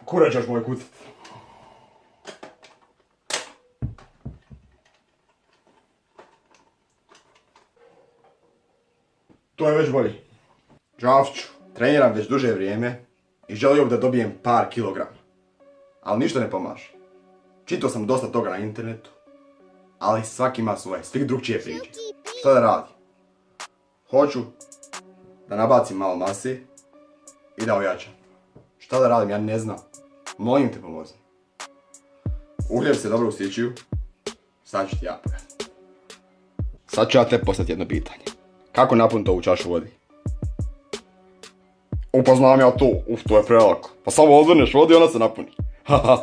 kurac ćeš moj kucat. To je već bolji. Džavču, treniram već duže vrijeme i želio bih da dobijem par kilograma. Ali ništa ne pomaže. Čitao sam dosta toga na internetu, ali svaki ima svoje, svih drugčije priče. Šta da radim? Hoću da nabacim malo mase i da ojačam. Šta da radim, ja ne znam. Molim te pomozi. Uhljeb se dobro u sićiju, sad ću ti ja pojasniti. Sad ću ja te poslati jedno pitanje. Kako napuniti ovu čašu vodi? Pa znam ja to, to je prelako. Pa samo odvrneš vodi i ona se napuni. Haha,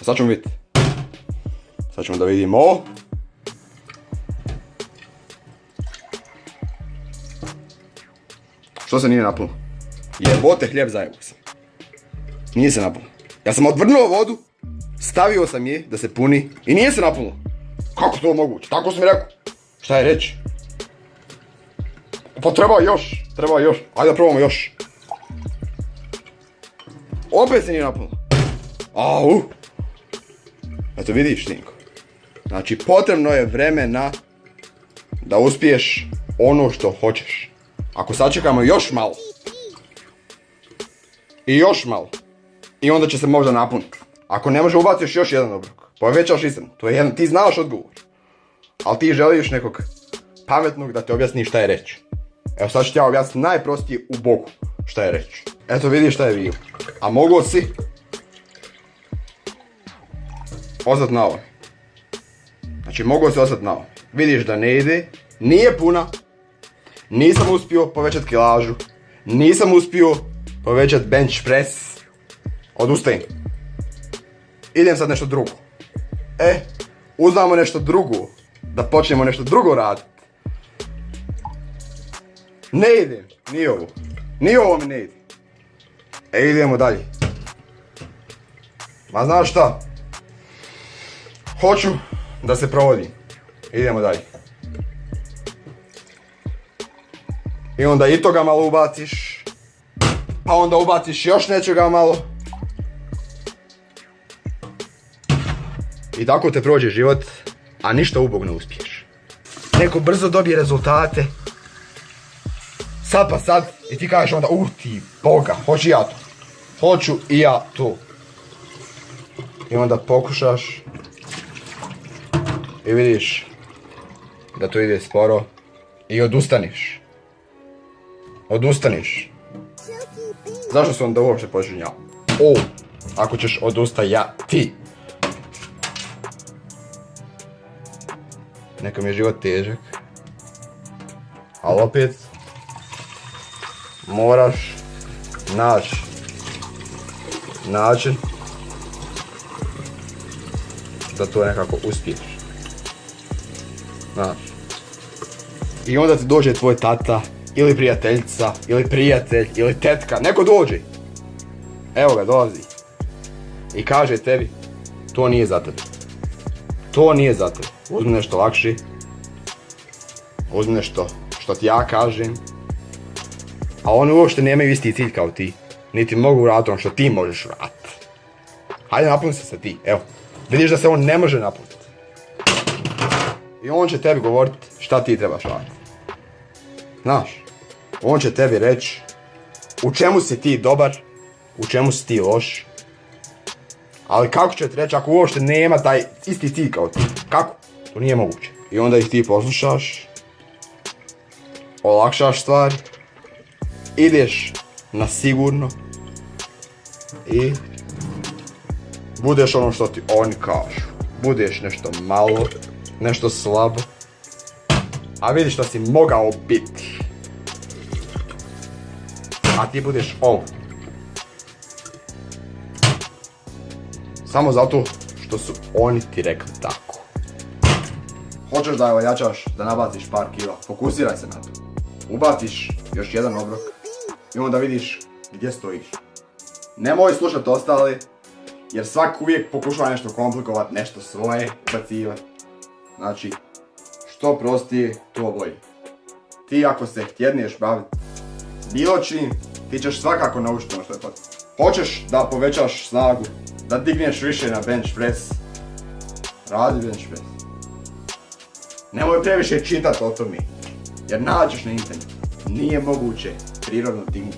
sad ćemo vidjeti. Sad ćemo da vidimo ovo. Što se nije napunilo? Jebote, hljeb zajebu sam. Nije se napunilo. Ja sam odvrnuo vodu, stavio sam je da se puni i nije se napunilo. Kako to moguće? Tako sam mi rekao. Šta je reći? Pa treba još. Ajde da probamo još. Opet se nije napunilo. Au. Eto vidiš, Tinko. Znači potrebno je vremena da uspiješ ono što hoćeš. Ako sačekamo još malo. I još malo. I onda će se možda napuniti. Ako ne može ubaciš još jedan obrok. Povećaš istinu. To je jedan, ti znaš odgovor. Ali ti želiš nekog pametnog da te objasni šta je reći. Evo sad ću ti ja objasniti najprostije u boku šta je reći. Eto vidiš šta je bilo. A mogo si ostati na ovo. Znači mogo si ostati na ovo. Vidiš da ne ide. Nije puna. Nisam uspio povećati kilažu. Nisam uspio povećati bench press. Odustajem. Idem sad nešto drugo. Uzmamo nešto drugo. Da počnemo nešto drugo raditi. Ne idem. Nije ovo. Nije ovo mi ne ide. Idemo dalje. Ma znaš šta? Hoću da se provodim. Idemo dalje. I onda i toga malo ubaciš. Pa onda ubaciš još nečega malo. I tako te prođe život, a ništa ubog ne uspiješ. Neko brzo dobije rezultate. Sad pa sad. I ti kažeš onda, ti boga, hoću ja to. Hoću i ja to. I onda pokušaš. I vidiš da to ide sporo. I odustaniš. Odustaniš. Zašto se onda uopće počinja? Ako ćeš odustajati. Neka mi je život težak. Ali opet moraš naći način da to nekako uspiješ. Znaš. I onda ti dođe tvoj tata, ili prijateljica, ili prijatelj, ili tetka, neko dođe. Evo ga, dolazi. I kaže tebi, to nije za tebe. To nije za tebe. Uzmi nešto lakše. Uzmi nešto što ti ja kažem. A oni uopšte nemaju isti cilj kao ti. Niti mogu uraditi ono što ti možeš uraditi. Hajde napuni se sa ti, evo. Vidiš da se on ne može napuniti. I on će tebi govoriti šta ti trebaš raditi. Znaš, on će tebi reći u čemu si ti dobar, u čemu si ti loš. Ali kako će ti reći ako uopšte nema taj isti cilj kao ti? Kako? To nije moguće. I onda ih ti poslušaš, olakšaš stvari, ideš na sigurno i budeš ono što ti oni kažu. Budeš nešto malo, nešto slabo, a vidiš što si mogao biti. A ti budeš ovo. Samo zato što su oni ti rekli tako. Hoćeš da ojačaš, da nabaciš par kila, fokusiraj se na to. Ubaciš još jedan obrok i onda vidiš gdje stojiš. Nemoj slušati ostale, jer svak uvijek pokušava nešto komplikovati, nešto svoje ubacivati. Znači, što prostije, to bolje. Ti ako se htjedneš baviti bilo čim, ti ćeš svakako naučiti ono što je potrebno. Hoćeš da povećaš snagu, da digneš više na bench press, radi bench press. Nemoj previše čitati o tome, jer nađeš na internetu. Nije moguće prirodno dignuti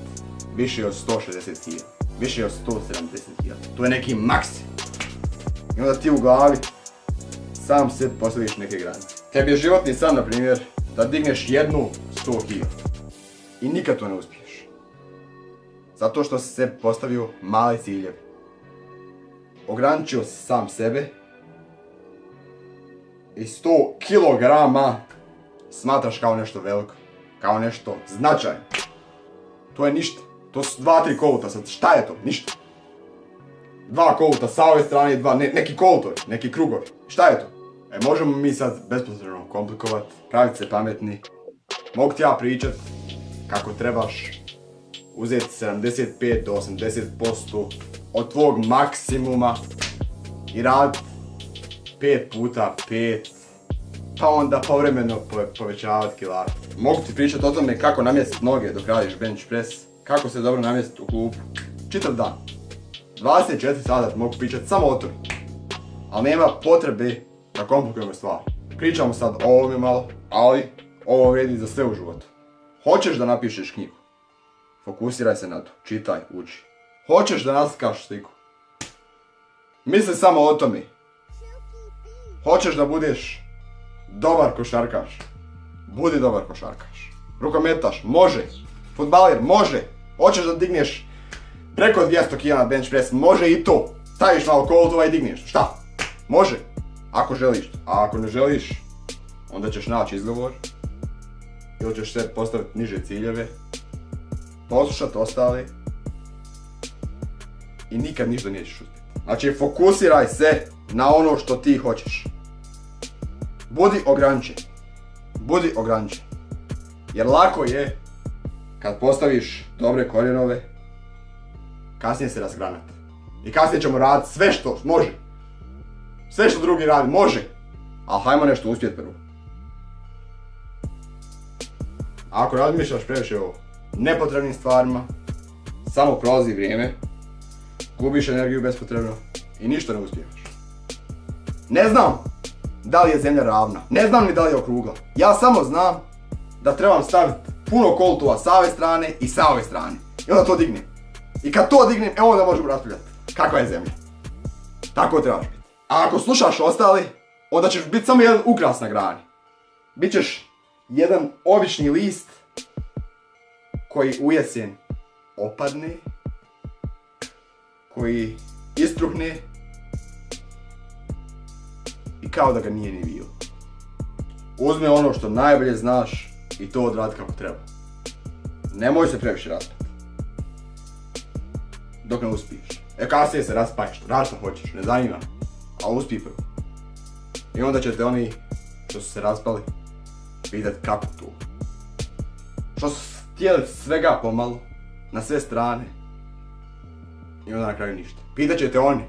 više od 160 kg, više od 170 kg. To je neki maksimum. I onda ti u glavi sam sebi postaviš neke granice. Tebi je životni san, na primjer, da digneš jednu 100 kg. I nikad to ne uspiješ. Zato što si sebi postavio male ciljeve. Ograničio si sam sebe i 100 kg smatraš kao nešto veliko, kao nešto značajno. To je ništa. To su 2-3 koluta sad. Šta je to? Ništa. 2 koluta sa ove strane i neki kolutovi, neki krugovi. Šta je to? Možemo mi sad bespotrebno komplikovat, praviti se pametni. Mogu ti ja pričat kako trebaš uzeti 75 do 80% od tvog maksimuma i raditi 5 puta 5, pa onda povremeno povećavati kilate. Mogu ti pričati o tome kako namjestiti noge dok radiš bench press, kako se dobro namjestiti u klupu, čitav dan. 24 sata mogu pričati samo o tome, ali nema potrebe da komplikujemo stvari. Pričamo sad o ovome malo, ali ovo vrijedi za sve u životu. Hoćeš da napišeš knjigu? Fokusiraj se na to, čitaj, uči. Hoćeš da naslikaš sliku? Misli samo o tome. Hoćeš da budeš dobar košarkaš? Budi dobar košarkaš. Rukometaš? Može. Fudbaler? Može. Hoćeš da digneš preko 200 kg na bench press? Može i to. Staviš malo kolutova i digneš. Šta? Može. Ako želiš. A ako ne želiš, onda ćeš naći izgovor. Ili ćeš se postaviti niže ciljeve. Poslušati ostale. I nikad ništa nećeš uspjeti. Znači, fokusiraj se na ono što ti hoćeš. Budi ograničen. Budi ograničen. Jer lako je, kad postaviš dobre koljenove, kasnije se razgranati. I kasnije ćemo raditi sve što može. Sve što drugi radi, može. Ali hajmo nešto uspjeti prvo. Ako razmišljaš previše o nepotrebnim stvarima, samo prolazi vrijeme, gubiš energiju bespotrebno i ništa ne uspijevaš. Ne znam da li je zemlja ravna, ne znam ni da li je okrugla. Ja samo znam da trebam staviti puno koltova sa ove strane i sa ove strane. I onda to dignem. I kad to dignem, onda možemo raspravljati kakva je zemlja. Tako trebaš biti. A ako slušaš ostali, onda ćeš biti samo jedan ukras na grani. Bićeš jedan obični list koji u jesen opadne, koji istruhne i kao da ga nije ni bilo. Uzmi ono što najbolje znaš i to odradi kako treba. Nemoj se previše raspati. Dok ne uspiješ. Kasnije se raspaješ, radi što hoćeš, ne zanima. Ali uspij prvo. I onda ćete oni što su se raspali pitati kako to. Što su htjeli svega pomalo, na sve strane. I onda na kraju ništa. Pitat ćete oni.